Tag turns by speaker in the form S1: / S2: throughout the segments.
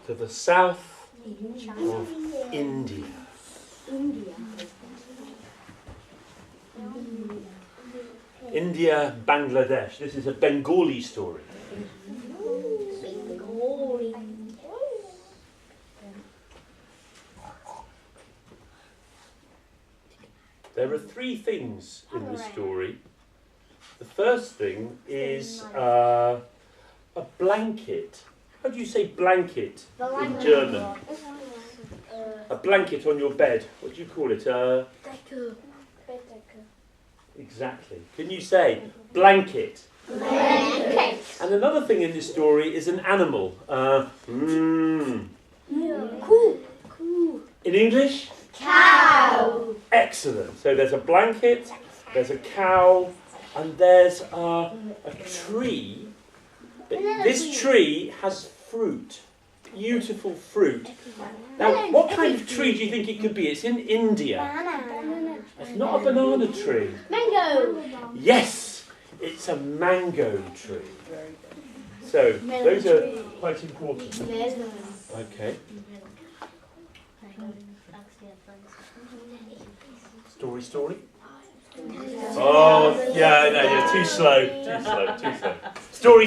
S1: to the south of India. India, Bangladesh. This is a Bengali story. There are three things in this story. The first thing is a blanket. How do you say blanket in German? A blanket on your bed. What do you call it? Exactly. Can you say blanket?
S2: Blanket.
S1: And another thing in this story is an animal.
S2: Cool.
S1: In English?
S2: Cow.
S1: Excellent. So there's a blanket, there's a cow, and there's a tree. This tree has fruit. Beautiful fruit. Now, what kind of tree do you think it could be? It's in India.
S2: Banana.
S1: It's not a banana tree.
S2: Mango.
S1: Yes, it's a mango tree. So, those are quite important. Okay. Story? Oh, yeah, no, you're too slow. Too slow. Story?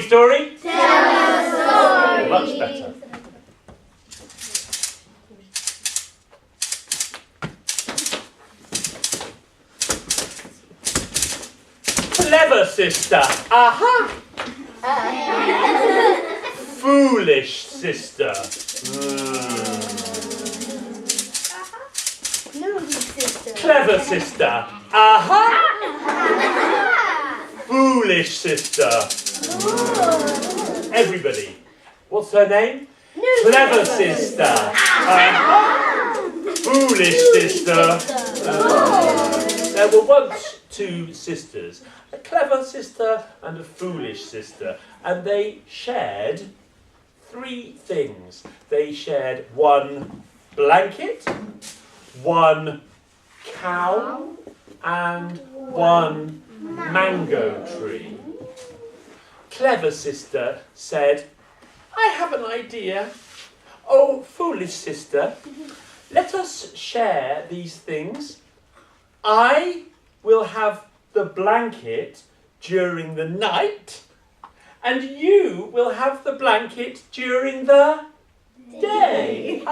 S2: Tell us a story.
S1: Much better. Clever sister. Aha! Foolish sister. Clever sister. Aha! Foolish sister. Everybody. What's her name? Clever sister. Aha! Foolish sister. There were once two sisters, a clever sister and a foolish sister, and they shared three things. They shared one blanket, one cow, and one mango tree. Clever sister said, "I have an idea. Oh, foolish sister, let us share these things. I will have the blanket during the night, and you will have the blanket during the day."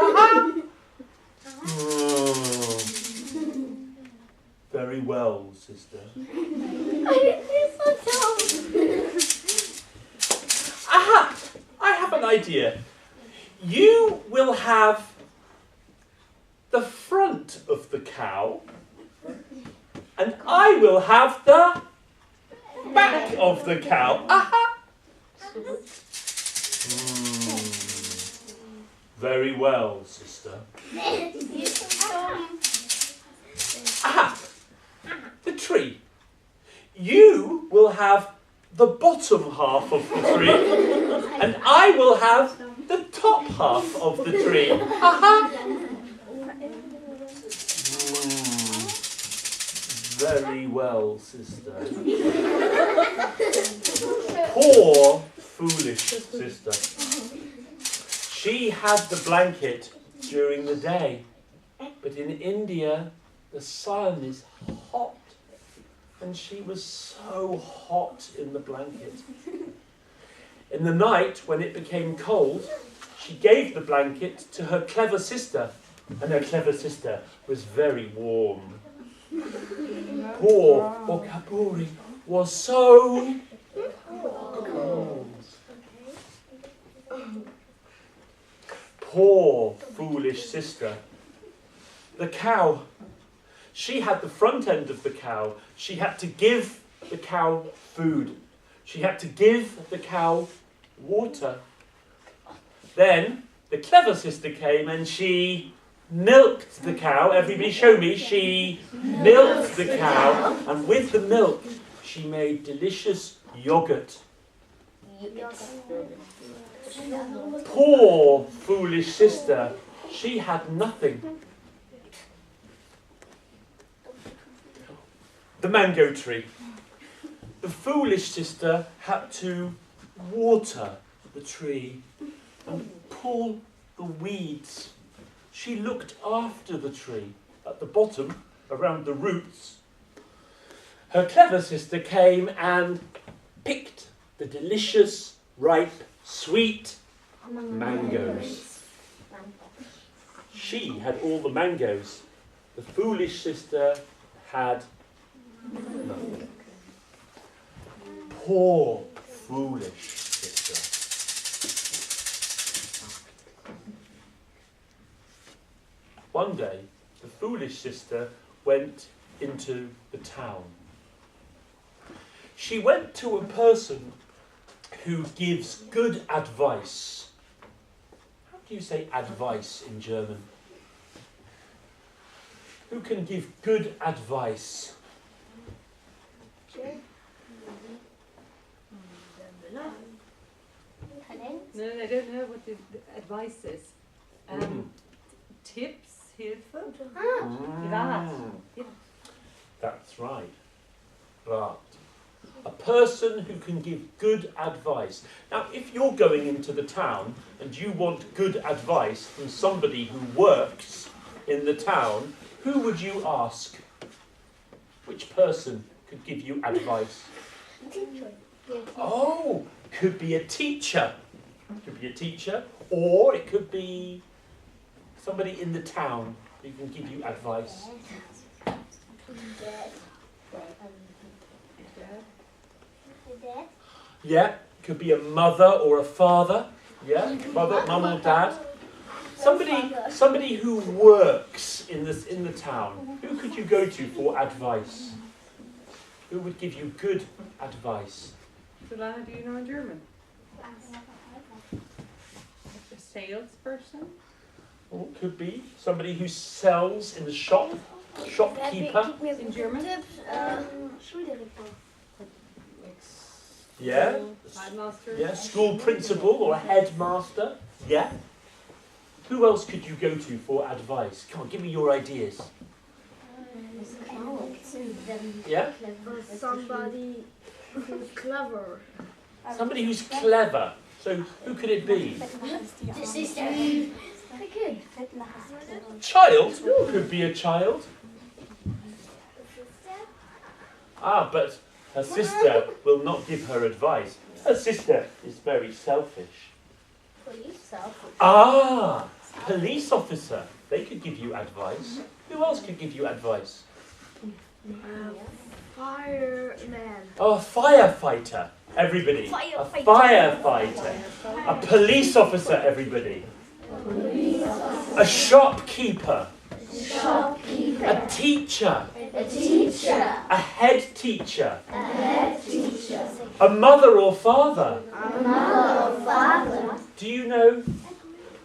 S1: Very well, sister. Aha! I have an idea. You will have the front of the cow, and I will have the back of the cow. Aha! Very well, sister. Aha! The tree. You will have the bottom half of the tree, and I will have the top half of the tree. Aha! Very well, sister. Poor, foolish sister. She had the blanket during the day, but in India, the sun is hot, and she was so hot in the blanket. In the night, when it became cold, she gave the blanket to her clever sister, and her clever sister was very warm. Poor Bokaburi was so cold. Poor, foolish sister. The cow. She had the front end of the cow. She had to give the cow food. She had to give the cow water. Then the clever sister came and she milked the cow. Everybody show me. She milked the cow, and with the milk she made delicious yogurt. Poor, foolish sister. She had nothing. The mango tree. The foolish sister had to water the tree and pull the weeds. She looked after the tree. At the bottom, around the roots, her clever sister came and picked the delicious, ripe, sweet mangoes. She had all the mangoes. The foolish sister had nothing. Poor, foolish sister. One day, the foolish sister went into the town. She went to a person who gives good advice. How do you say advice in German? Who can give good advice?
S3: No, I don't know what the advice is. Tips, Hilfe? Rat. Yeah.
S1: That's right. Rat. A person who can give good advice. Now, if you're going into the town and you want good advice from somebody who works in the town, who would you ask? Which person could give you advice? Oh, could be a teacher. Could be a teacher, or it could be somebody in the town who can give you advice. Yeah, could be a mother or a father. Yeah, mother, mum or dad. Somebody who works in the town. Who could you go to for advice? Who would give you good advice?
S3: Solana, do you know in German? A salesperson?
S1: Or it could be somebody who sells in the shop, shopkeeper.
S3: In German?
S1: Yeah.
S3: Headmaster?
S1: Yeah, school principal or a headmaster. Yeah. Who else could you go to for advice? Come on, give me your ideas. Yeah?
S2: Somebody who's clever.
S1: Somebody who's clever. So who could it be?
S2: The sister.
S1: Child? Could be a child. Ah, but her sister will not give her advice. Her sister is very selfish. Ah, police officer. They could give you advice. Who else could give you advice?
S2: Fireman.
S1: Oh, a firefighter. Everybody. A firefighter. A police officer, everybody. A shopkeeper. A teacher. A head teacher. A mother or father. Do you know,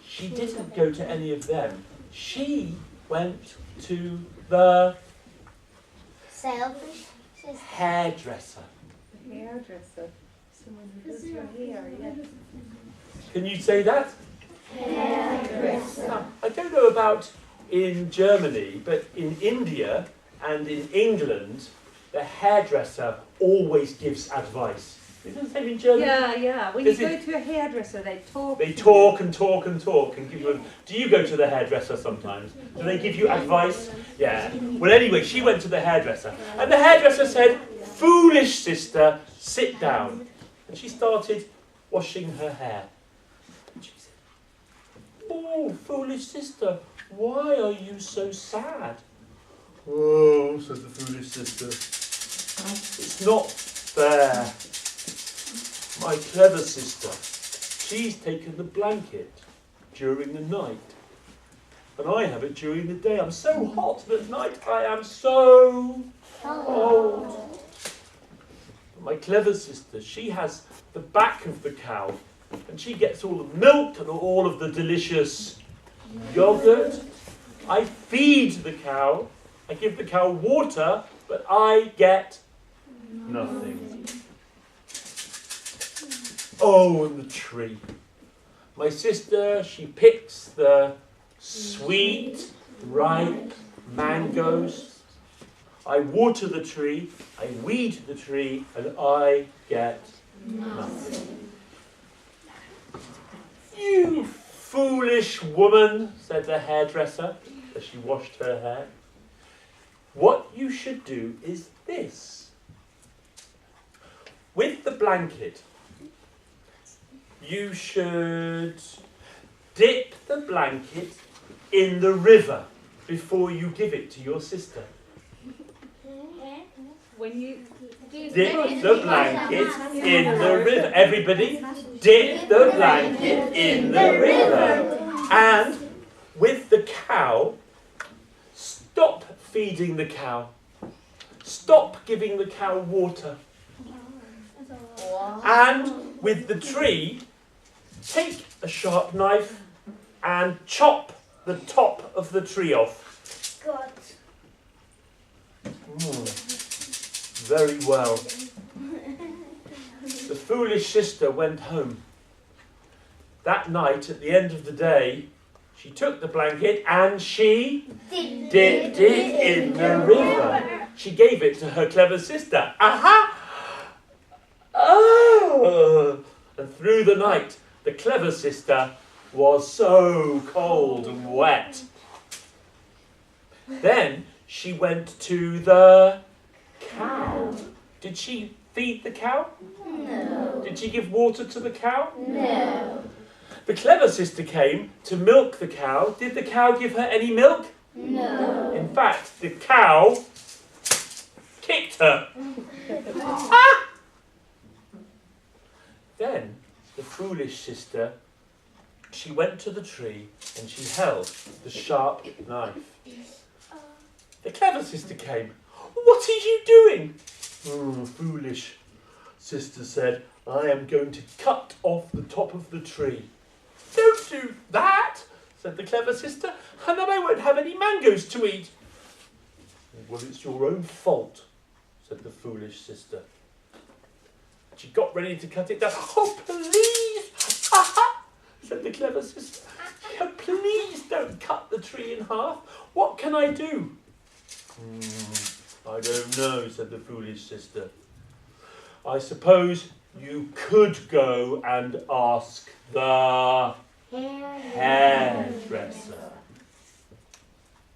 S1: she didn't go to any of them. She went to the
S2: Selfish.
S1: hairdresser.
S3: Hairdresser. Someone who does your hair, yeah.
S1: Can you say that?
S2: Hairdresser.
S1: I don't know about in Germany, but in India and in England, the hairdresser always gives advice. Is it the same in Germany?
S3: Yeah. When you
S1: Does
S3: go
S1: it-
S3: to a hairdresser, they talk.
S1: They talk and talk and talk and give you. Do you go to the hairdresser sometimes? Do they give you advice? Yeah. Well, anyway, she went to the hairdresser, and the hairdresser said, "Foolish sister, sit down." And she started washing her hair. And she said, "Oh, foolish sister, why are you so sad?" "Oh," said the foolish sister, "it's not fair. My clever sister, she's taken the blanket during the night, and I have it during the day. I'm so hot, but at night I am so cold. My clever sister, she has the back of the cow, and she gets all the milk and all of the delicious yogurt. I feed the cow, I give the cow water, but I get nothing. Oh, and the tree. My sister, she picks the sweet, ripe mangoes. I water the tree, I weed the tree, and I get nothing. You "Foolish woman," said the hairdresser as she washed her hair. "What you should do is this. With the blanket, you should dip the blanket in the river before you give it to your sister.
S3: When you
S1: Dip the blanket in the river. Everybody, dip the blanket in the river. And with the cow, stop feeding the cow. Stop giving the cow water. And with the tree, take a sharp knife and chop the top of the tree off."
S2: God.
S1: Very well. The foolish sister went home. That night, at the end of the day, she took the blanket and she dipped it in the river. She gave it to her clever sister. Aha! Oh! And through the night, the clever sister was so cold and wet. Then she went to the cow. Did she feed the cow?
S2: No.
S1: Did she give water to the cow?
S2: No.
S1: The clever sister came to milk the cow. Did the cow give her any milk?
S2: No.
S1: In fact, the cow kicked her. Ah! Then the foolish sister, she went to the tree and she held the sharp knife. The clever sister came. "What are you doing?" Foolish sister said, "I am going to cut off the top of the tree." "Don't do that," said the clever sister, "and then I won't have any mangoes to eat." "Well, it's your own fault," said the foolish sister. She got ready to cut it down. "Oh, please," said the clever sister. "Oh, please don't cut the tree in half. What can I do?" "I don't know," said the foolish sister. "I suppose you could go and ask the hairdresser."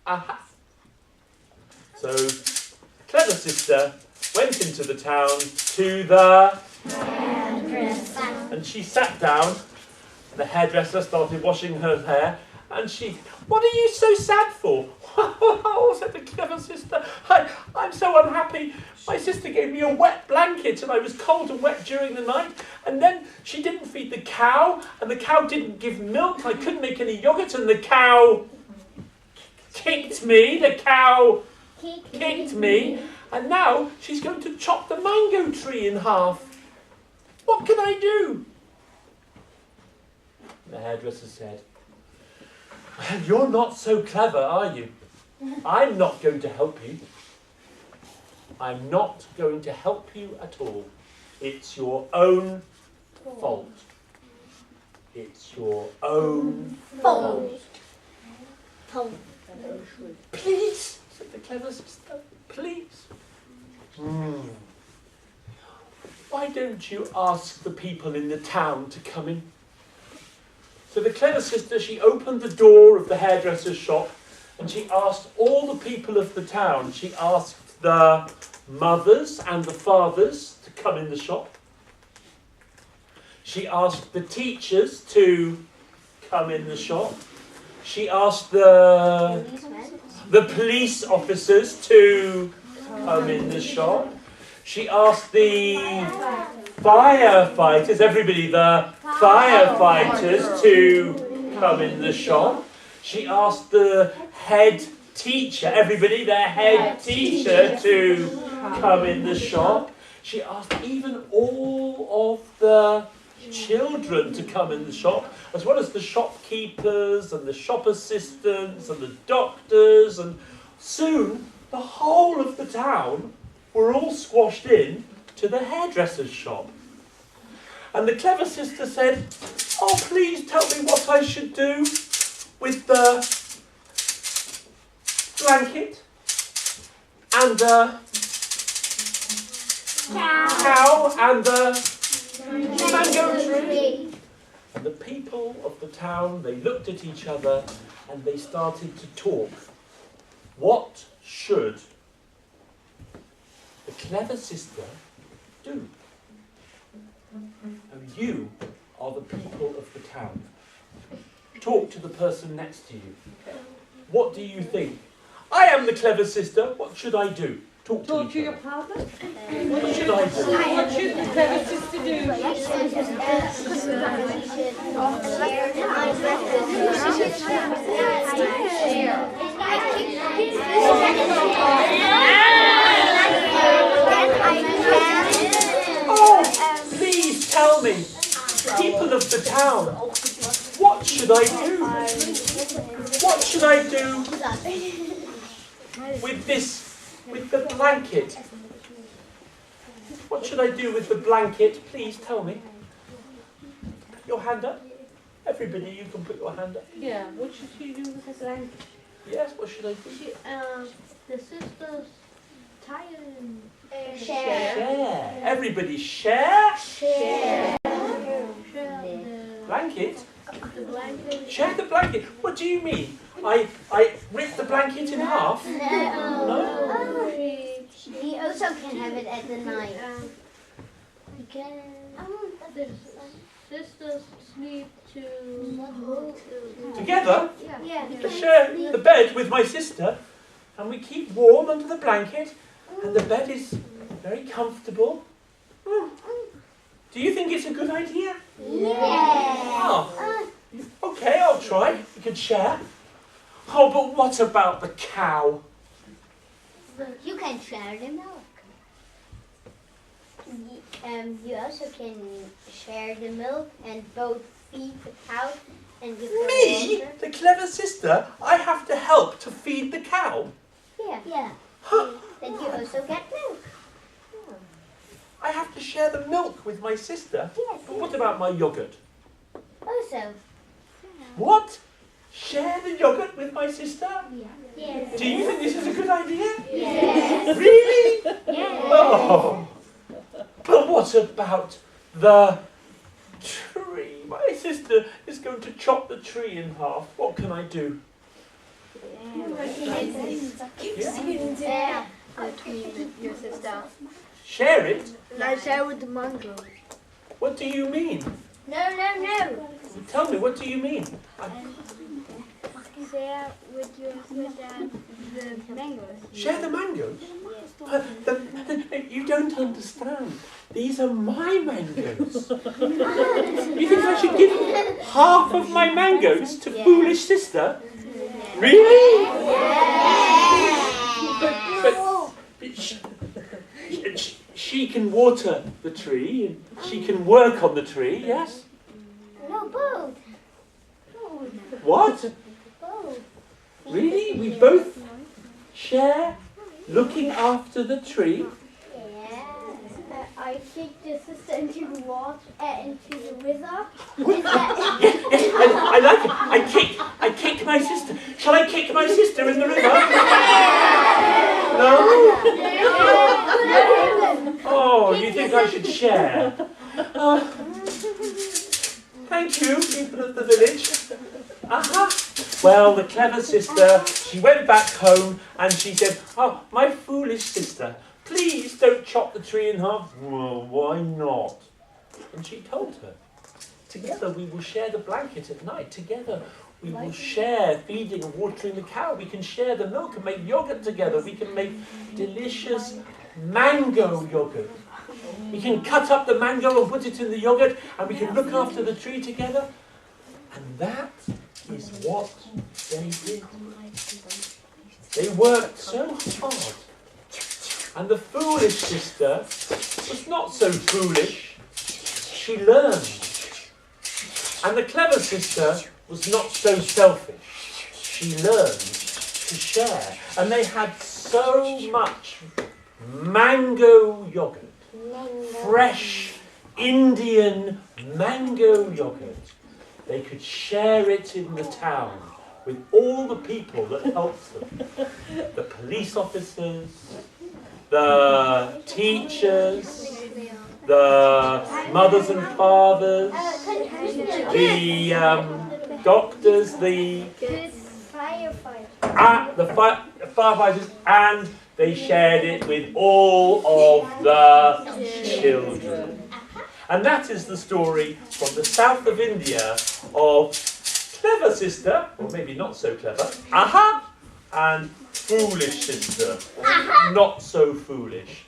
S1: Aha! So, the clever sister went into the town to the
S2: Hairdresser.
S1: and she sat down. The hairdresser started washing her hair, and she, "What are you so sad for?" "Oh," said the clever sister, I'm so unhappy. My sister gave me a wet blanket and I was cold and wet during the night, and then she didn't feed the cow, and the cow didn't give milk. I couldn't make any yogurt, and the cow kicked me. The cow kicked me, and now she's going to chop the mango tree in half. What can I do?" The hairdresser said, "Well, you're not so clever, are you? I'm not going to help you. I'm not going to help you at all. It's your own fault. It's your own fault." "Please," said the clever sister, "please. Why don't you ask the people in the town to come in?" So the clever sister, she opened the door of the hairdresser's shop and she asked all the people of the town. She asked the mothers and the fathers to come in the shop. She asked the teachers to come in the shop. She asked the police officers to come in the shop. She asked the firefighters, everybody, the firefighters to come in the shop. She asked the head teacher, everybody, the head teacher to come in the shop. She asked even all of the children to come in the shop, as well as the shopkeepers and the shop assistants and the doctors, and soon the whole of the town were all squashed in to the hairdresser's shop. And the clever sister said, "Oh, please tell me what I should do with the blanket and the cow and the mango tree." And the people of the town, they looked at each other and they started to talk. What should the clever sister do? And you are the people of the town. Talk to the person next to you. What do you think? I am the clever sister. What should I do? Talk to each
S3: your
S1: other.
S3: partner?
S1: What should I do?
S3: What should the clever sister do?
S1: Oh, please tell me, people of the town, what should I do? What should I do with the blanket? What should I do with the blanket? Please tell me. Put your hand up. Everybody, you can put your hand up.
S3: Yeah, what should she do with the blanket?
S1: Yes, what should I do?
S2: The sisters tired.
S1: Share. Everybody share.
S2: Share.
S1: Blanket.
S2: The blanket.
S1: Share the blanket. What do you mean? I rip the blanket in half?
S2: No. He also can have it at the night. He can. The sisters sleep
S1: Together?
S2: Yeah.
S1: I share the bed with my sister, and we keep warm under the blanket, and the bed is very comfortable. Do you think it's a good idea?
S2: Yeah.
S1: Oh, okay, I'll try. We can share. Oh, but what about the cow?
S2: You can share the milk. You also can share the milk and both feed the cow and give her
S1: Me,
S2: water.
S1: the clever sister, I have to help to feed the cow.
S2: Yeah. Then you also get milk.
S1: I have to share the milk with my sister.
S2: Yes.
S1: But what about my yogurt?
S2: Also.
S1: What? Share the yogurt with my sister?
S2: Yes.
S1: Do you think this is a good idea?
S2: Yes.
S1: Really?
S2: Yes.
S1: Oh. But what about the tree? My sister is going to chop the tree in half. What can I do?
S2: Yeah. Your sister.
S1: Share it?
S2: Like share with the mango.
S1: What do you mean?
S2: No.
S1: Tell me, what do you mean?
S2: Share with your sister the mangoes.
S1: Share the mangoes? You don't understand. These are my mangoes. You think I should give half of my mangoes to foolish sister? Really? But she can water the tree, and she can work on the tree, yes?
S2: No, both.
S1: What?
S2: Both.
S1: Really? We both share looking after the tree?
S2: Yeah. I kicked the sister into the water, into the river.
S1: I like it. I kick my sister. Shall I kick my sister in the river? No? Oh, you think I should share? Thank you, people of the village. Well, the clever sister, she went back home and she said, "Oh, my foolish sister, please don't chop the tree in half." "Well, why not?" And she told her, "Together we will share the blanket at night. Together we will share feeding and watering the cow. We can share the milk and make yogurt together. We can make delicious mango yogurt. We can cut up the mango and put it in the yogurt, and we can look after the tree together." And that is what they did. They worked so hard. And the foolish sister was not so foolish. She learned. And the clever sister was not so selfish. She learned to share. And they had so much mango yogurt. Fresh Indian mango yogurt. They could share it in the town with all the people that helped them. The police officers, the teachers, the mothers and fathers. the doctors, the firefighters, and they shared it with all of the children. And that is the story from the south of India of clever sister, or maybe not so clever, and foolish sister, not so foolish.